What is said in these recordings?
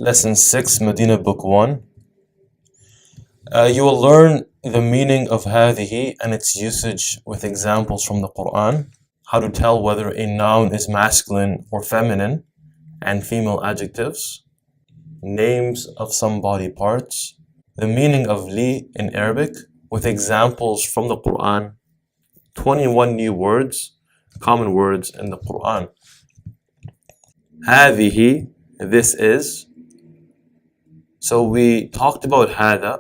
Lesson 6, Medina Book 1. You will learn the meaning of هذه and its usage with examples from the Quran, how to tell whether a noun is masculine or feminine, and female adjectives, names of some body parts, the meaning of li in Arabic with examples from the Quran, 21 new words, common words in the Quran. هذه, this is. So we talked about هذا.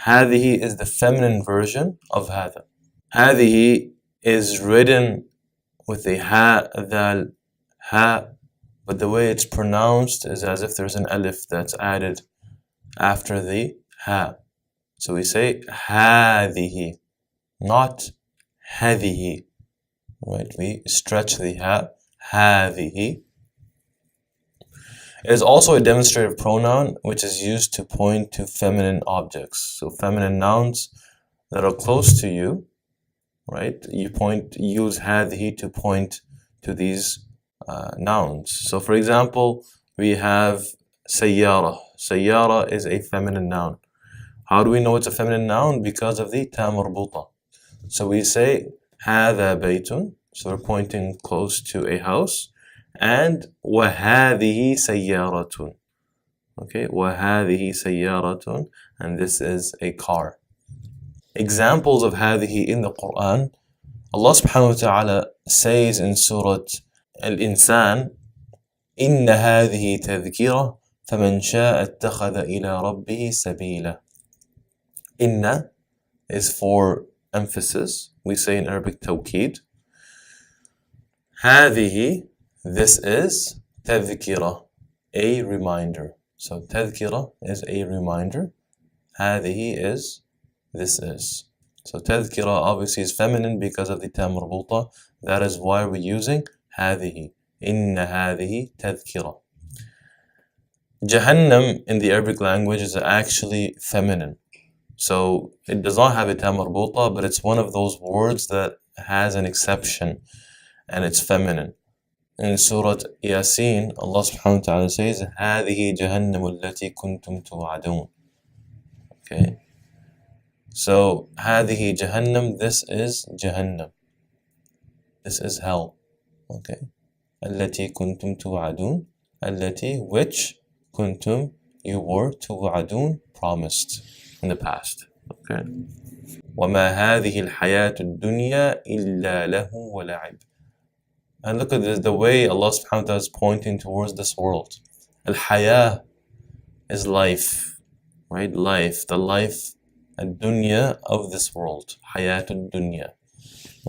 هذه is the feminine version of هذا. هذه is written with a ha, dal, ha, but the way it's pronounced is as if there's an alif that's added after the ha. So we say هذه, not هذه, right? We stretch the ha, هذه. It is also a demonstrative pronoun which is used to point to feminine objects. So feminine nouns that are close to you, right? You use هذه to point to these nouns. So for example, we have سيارة. سيارة is a feminine noun. How do we know it's a feminine noun? Because of the تا مربوطة. So we say هذا بيت. So we're pointing close to a house. And وهذه سيارة. Okay, وهذه سيارة, and this is a car. Examples of هذه in the Quran. Allah subhanahu wa ta'ala says in Surah Al-Insan, إن هذه تذكرة فمن شاء اتخذ إلى ربه سبيلا. Inna is for emphasis. We say in Arabic توكيد. هذه, this is تذكرة, a reminder. So تذكرة is a reminder. هذه is, this is. So تذكرة obviously is feminine because of the تا مربوطة. That is why we're using هذه. إن هذه تذكرة. Jahannam in the Arabic language is actually feminine. So it does not have a تا مربوطة, but it's one of those words that has an exception and it's feminine. In Surah Yasin, Allah subhanahu wa ta'ala says, هذه جهنم التي كنتم توعدون. Okay. So, هذه جهنم, this is Jahannam. This is hell. Okay. التي كنتم توعدون. التي, which, كنتم, you were, توعدون, promised in the past. Okay. وما هذه الحياة الدنيا إلا له ولعب. And look at this, the way Allah subhanahu wa ta'ala is pointing towards this world. Al-Hayah is life, right? Life, the life, ad-dunya of this world. Hayatul dunya.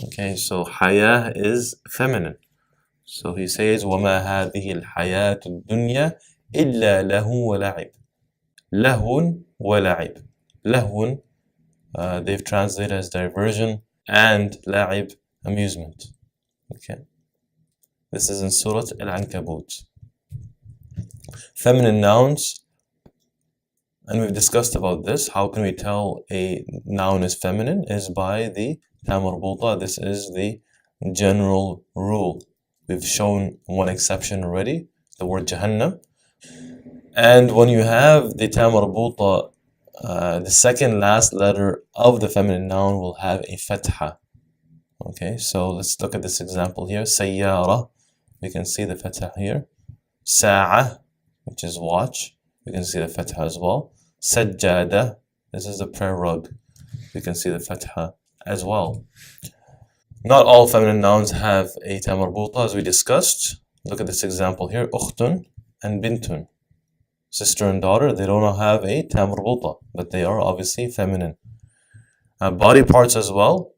Okay, so Hayah is feminine. So he says, وَمَا هَذِهِ الْحَيَاةُ الدُّنْيَا إِلَّا لَهُ وَلَعِبْ. لَهٌ وَلَعِبْ. لَهٌ, they've translated as diversion, and la'ib, amusement. Okay. This is in Surah Al-Ankabut. Feminine nouns, and we've discussed about this. How can we tell a noun is feminine? Is by the تا مربوطة. This is the general rule. We've shown one exception already, the word Jahannam. And when you have the تا مربوطة, the second last letter of the feminine noun will have a fatha. Okay, so let's look at this example here. سيارة. We can see the fatha here. Sa'ah, which is watch. We can see the fatha as well. Sajjada, this is the prayer rug. We can see the fatha as well. Not all feminine nouns have a تا مربوطة, as we discussed. Look at this example here. Ukhtun and bintun. Sister and daughter, they don't have a تا مربوطة, but they are obviously feminine. Body parts as well.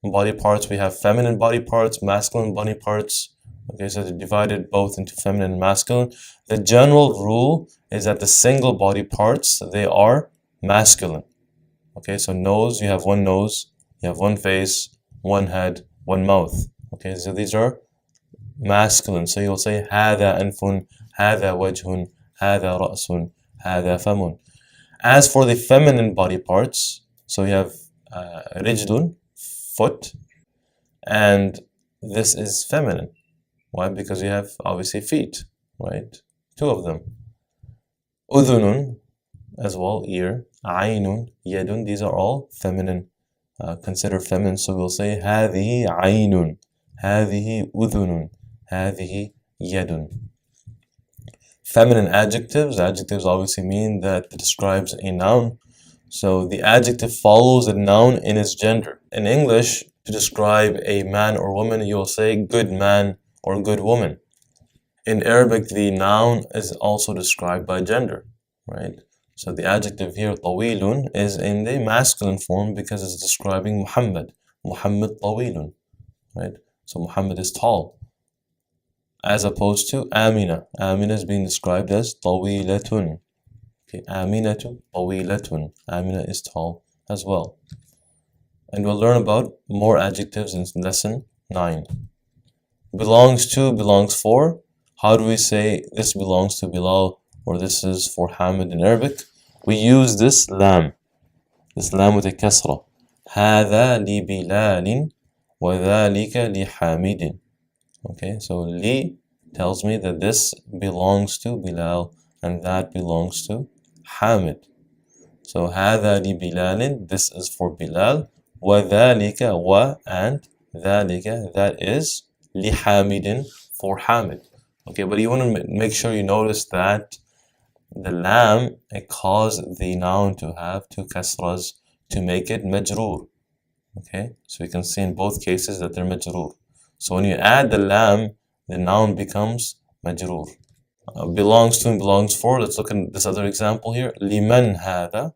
Body parts, we have feminine body parts, masculine body parts. Okay, so they're divided both into feminine and masculine. The general rule is that the single body parts, they are masculine. Okay, so nose, you have one nose, you have one face, one head, one mouth. Okay, so these are masculine. So you'll say هذا أنف, هذا وجه, هذا رأس, هذا فم. As for the feminine body parts, so you have رجل, foot, and this is feminine. Why? Because you have obviously feet, right? Two of them. Udhunun as well, ear. Aynun, yadun, these are all feminine, considered feminine. So we'll say هذه عين, هذه أذن, هذه يد. Feminine adjectives. Adjectives obviously mean that it describes a noun. So the adjective follows the noun in its gender. In English, to describe a man or woman, you'll say good man or good woman. In Arabic, the noun is also described by gender, right? So the adjective here, طويل, is in the masculine form because it's describing Muhammad. Muhammad طويل, right? So Muhammad is tall. As opposed to Amina. Amina is being described as طويلة. Okay, Aminatu طويلة. Amina is tall as well. And we'll learn about more adjectives in lesson 9. Belongs to, belongs for. How do we say this belongs to Bilal or this is for Hamid in Arabic? We use this lam with a kasra. هذا لبلال وذلك لحامد. Okay, so li tells me that this belongs to Bilal and that belongs to Hamid. So هذا لبلال, this is for Bilal. وذلك, wa, and ذلك, that is لحامد, for Hamid. Okay, but you want to make sure you notice that the lam, it caused the noun to have two kasras to make it majroor. Okay, so you can see in both cases that they're majroor. So when you add the lam, the noun becomes majroor. Belongs to and belongs for. Let's look at this other example here. Liman hada.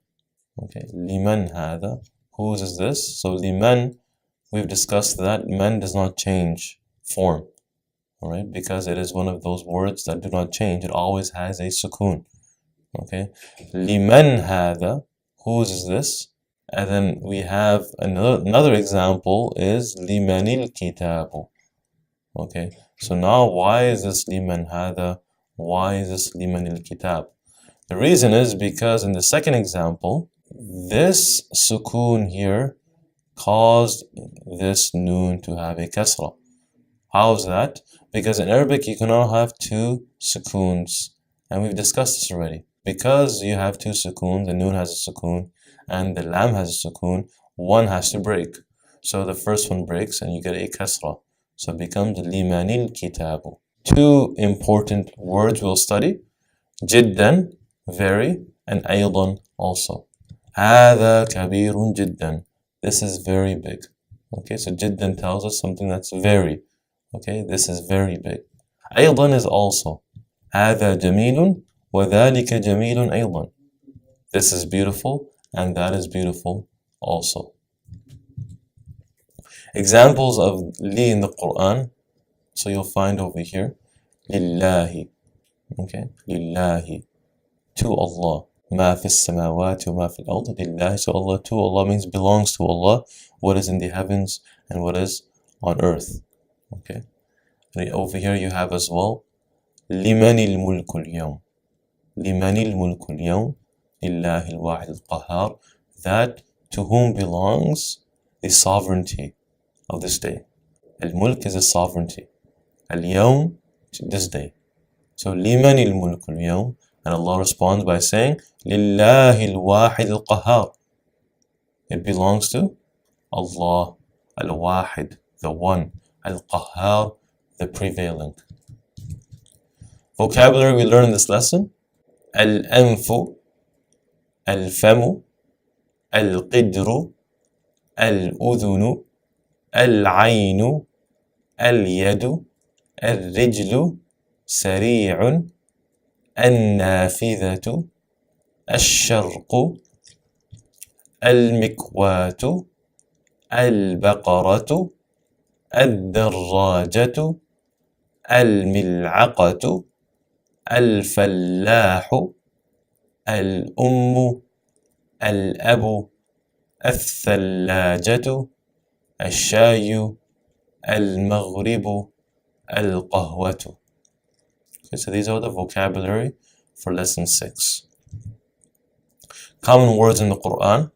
Okay, liman hada. Whose is this? So liman, we've discussed that man does not change form. Alright, because it is one of those words that do not change. It always has a sukoon. Okay, liman hada. Whose is this? And then we have another example is limanil kitabu. Okay, so now why is this liman hada? Why is this limanil kitab? The reason is because in the second example, this sukoon here caused this noon to have a kasra. How is that? Because in Arabic you cannot have two sukoons, and we've discussed this already. Because you have two sukoons, the noon has a sukoon and the lam has a sukoon, one has to break. So the first one breaks and you get a kasra. So it becomes limanil kitabu. Two important words we'll study. Jiddan, very, and aydan, also. هذا كبير جدا. This is very big. Okay, so jiddan tells us something that's very. Okay, this is very big. أيضا is also. هذا جميل وذلك جميل أيضا. This is beautiful and that is beautiful also. Examples of li in the Quran. So you'll find over here. Lillahi. Okay, lillahi. To Allah. ما في السماوات وما في الأرض لله. So Allah, to Allah means belongs to Allah. What is in the heavens and what is on earth. Okay. And over here you have as well. لمن الملك اليوم. لمن الملك اليوم. لله الواحد القهار. That to whom belongs the sovereignty of this day. Al-mulk is a sovereignty. Al-yawm, this day. So لمن الملك اليوم. And Allah responds by saying, لله الواحد القهار. It belongs to Allah, Al-Wahid, the one, Al-Qahhar, the prevailing. Vocabulary we learn in this lesson. Al-Anfu, Al-Famu, Al-Qidru, Al-Udhunu, Al-Aynu, Al-Yadu, Al-Rijlu, Sari'un, النافذة الشرق المكواة البقرة الدراجة الملعقة الفلاح الأم الأب الثلاجة الشاي المغرب القهوة. Okay, so these are the vocabulary for lesson 6. Common words in the Quran.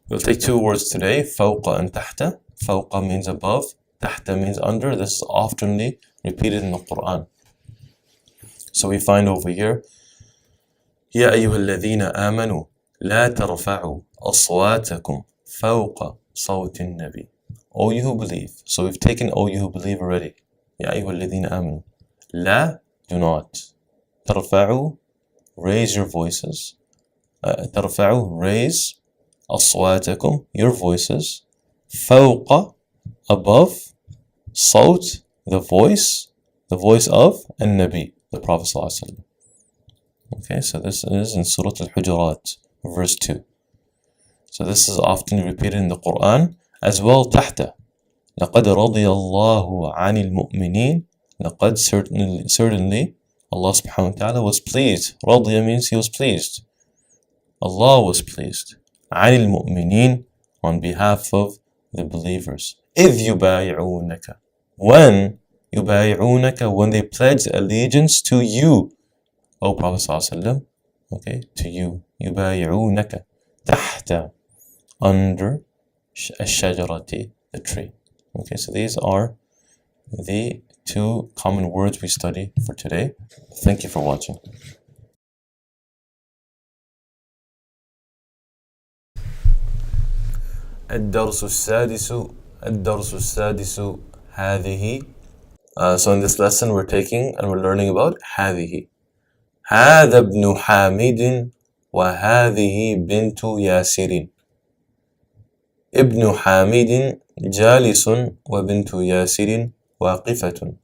We'll take two words today, فوق and تحت. فوق means above, تحت means under. This is oftenly repeated in the Quran. So we find over here, يا أيها الذين آمنوا لا ترفعوا أصواتكم فوق صوت النبي. O you who believe. So we've taken O you who believe already. يا أيها الذين آمنوا. لا, do not. ترفعوا, raise your voices. ترفعوا, raise أصواتكم, your voices. فوق, above. صوت, the voice of النبي, the Prophet صلى الله عليه وسلم. Okay, so this is in Surah Al-Hujurat, verse 2. So this is often repeated in the Quran as well. تحت لقد رضي الله عن المؤمنين. لقد, certainly Allah subhanahu wa ta'ala was pleased. رضي means he was pleased. Allah was pleased. عن المؤمنين, on behalf of the believers. إذ يبايعونك, when يبايعونك, when they pledge allegiance to you, O Prophet sallallahu alaihi wasallam, okay, to you. يبايعونك تحت, under الشجرة, the tree. Okay, so these are the two common words we study for today. Thank you for watching. الدرس السادس هذه. So in this lesson we're taking and we're learning about هذه. هذا ابن حامد وهذه بنت ياسر. ابن حامد جالس وبنت ياسر واقفة.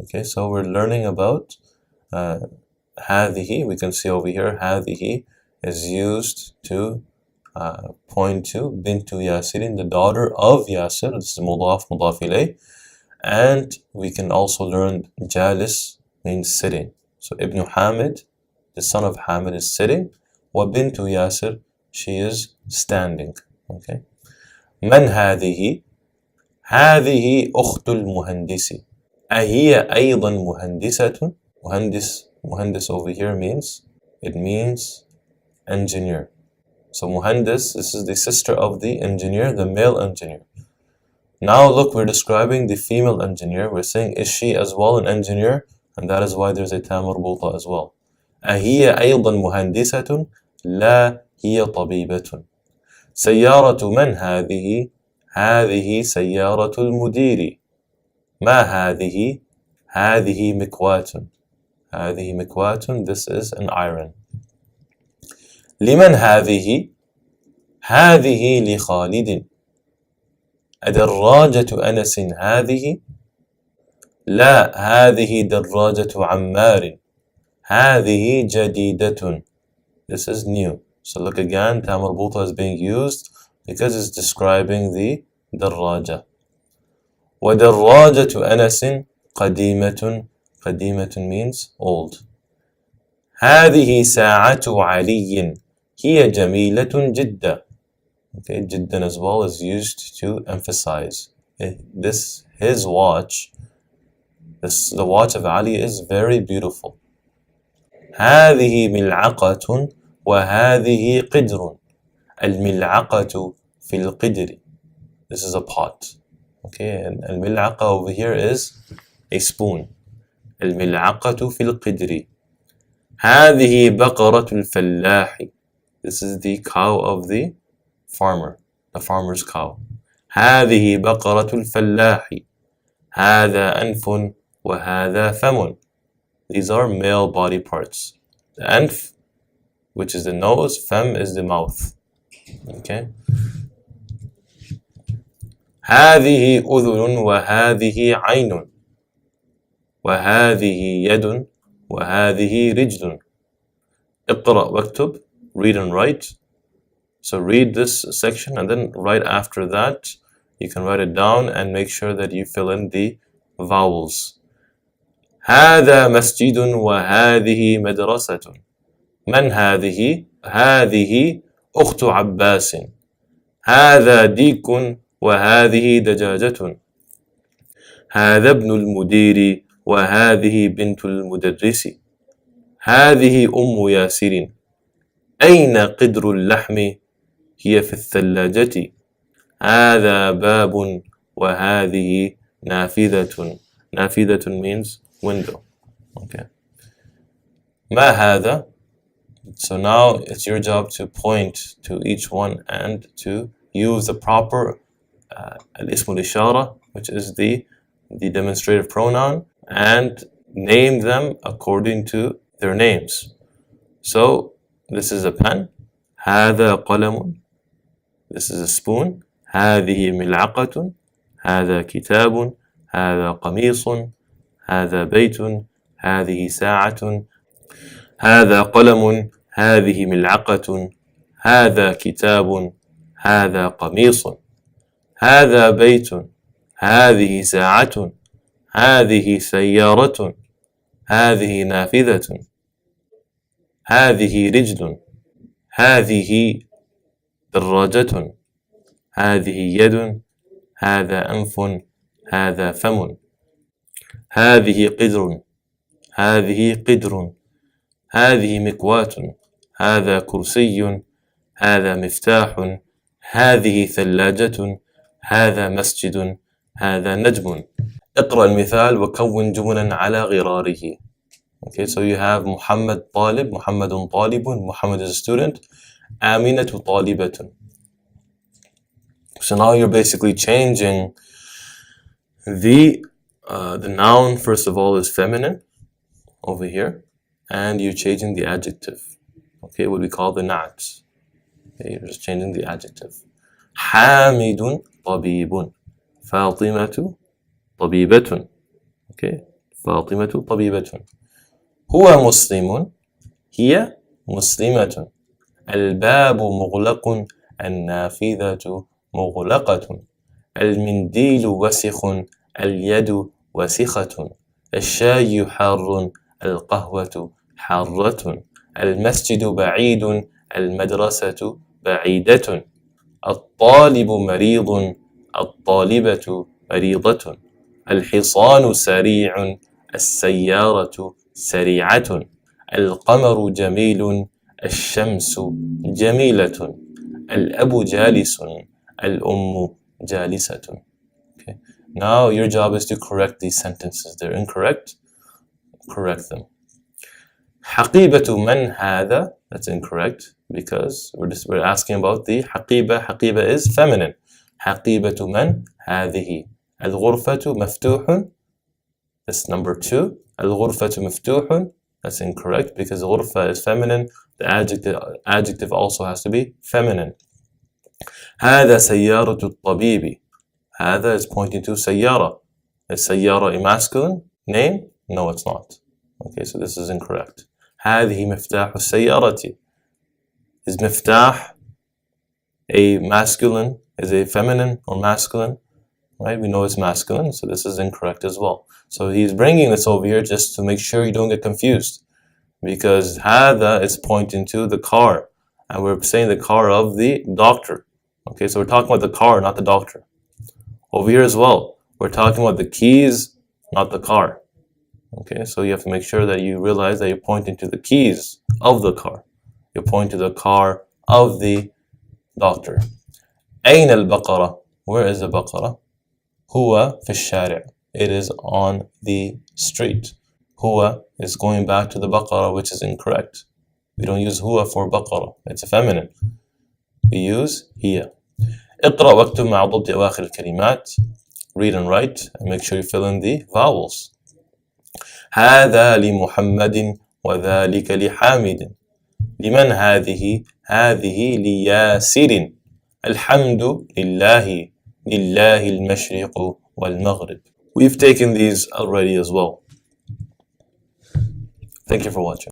Okay, so we're learning about هذه. We can see over here هذه is used to point to بنت ياسر, the daughter of Yasir. This is مضاف مضاف إليه. And we can also learn جالس means sitting. So Ibn Hamid, the son of Hamid, is sitting. وبنت ياسر, she is standing. Okay. من هذه؟ هذه أخت المهندس. أهي أيضا مهندسة؟ مهندس over here means engineer. So muhandis, this is the sister of the engineer, the male engineer. Now look, we're describing the female engineer. We're saying, is she as well an engineer? And that is why there's a ta مربوطة as well. أهي أيضا مهندسة؟ لا, هي طبيبة. سيارة من هذه؟ هذه سيارة المدير. ما هذه؟ هذه مكواة. هذه مكواة, this is an iron. لمن هذه؟ هذه لخالد. أدراجة أنس هذه؟ لا, هذه دراجة عمار. هذه جديدة. This is new. So look again, ta marbuta is being used because it's describing the دراجة. ودراجة أنس قديمة. قديمة means old. هذه ساعة علي. هي جميلة جدا. Okay, جدا as well is used to emphasize. His watch, the watch of Ali is very beautiful. هذه ملعقة وهذه قدر. الملعقة في القدر. This is a pot. Okay, and الملعقة over here is a spoon. الملعقة في القدر. هذه بقرة الفلاح. This is the cow of the farmer, the farmer's cow. هذه بقرة الفلاح. هذا أنف وهذا فم. These are male body parts. The anf, which is the nose, fem is the mouth. Okay. هذه أذن وهذه عين. وهذه يد وهذه رجل. اقرأ واكتب, read and write. So read this section and then right after that you can write it down and make sure that you fill in the vowels. هذا مسجد وهذه مدرسة. من هذه؟ هذه أخت عباس. هذا ديك وهذه دجاجة. هذا ابن المدير وهذه بنت المدرس. هذه أم ياسر. أين قدر اللحم؟ هي في الثلاجة. هذا باب وهذه نافذة. نافذة means window. Okay. ما هذا? So now it's your job to point to each one and to use the proper al-ism al-ishara, which is the demonstrative pronoun, and name them according to their names. So this is a pen. هذا قلم. This is a spoon. هذه ملعقة. هذا كتاب. هذا قميص. هذا بيت. هذه ساعة. هذا قلم. هذه ملعقة. هذا كتاب. هذا قميص. هذا بيت. هذه ساعة. هذه سيارة. هذه نافذة. هذه رجل. هذه دراجة. هذه يد. هذا أنف. هذا فم. هذه قدر. هذه قدر. هذه مكواة. هذا كرسي. هذا مفتاح. هذه ثلاجة. هذا مسجد. هذا نجم. اقرأ المثال وكون جملا على غراره. Okay, so you have Muhammad طالب, Muhammadun طالب, Muhammad is a student, Aminatu طالبة. So now you're basically changing the noun, first of all, is feminine over here, and you're changing the adjective. Okay, what we call the na'at. Okay, you're just changing the adjective. Hamidun طبيب. Fatimatu طبيبة. Okay, Fatimatu طبيبة. هو مسلم. هي مسلمة. الباب مغلق. النافذة مغلقة. المنديل وسخ. اليد وسخة. الشاي حار. القهوة حارة. المسجد بعيد. المدرسة بعيدة. الطالب مريض. الطالبة مريضة. الحصان سريع. السيارة سريعة. القمر جميل. الشمس جميلة. الأب جالس. الأم جالسة. Okay. Now your job is to correct these sentences. They're incorrect. Correct them. حقيبة من هذا? That's incorrect because we're asking about the حقيبة. حقيبة is feminine. حقيبة من هذه. الغرفة مفتوح. That's number 2. الغرفة مفتوح. That's incorrect because غرفة is feminine. The adjective also has to be feminine. هذا سيارة الطبيب. هذا is pointing to سيارة. Is سيارة a masculine name? No, it's not. Okay, so this is incorrect. هذه مفتاح السيارة. Is مفتاح a masculine? Is a feminine or masculine? Right? We know it's masculine, so this is incorrect as well. So he's bringing this over here just to make sure you don't get confused, because هذا is pointing to the car, and we're saying the car of the doctor. Okay, so we're talking about the car, not the doctor. Over here as well, we're talking about the keys, not the car. Okay, so you have to make sure that you realize that you're pointing to the keys of the car. You're pointing to the car of the doctor. أين البقرة? Where is the بقرة? هو في الشارع. It is on the street. هو is going back to the بقرة, which is incorrect. We don't use هو for بقرة. It's a feminine. We use هي. اقرأ واكتب مع ضبط أواخر الكلمات. Read and write and make sure you fill in the vowels. هذا لمحمد وذلك لحامد. لمن هذه؟ هذه لياسر. الحمد لله. لله المشرق والمغرب. We've taken these already as well. Thank you for watching.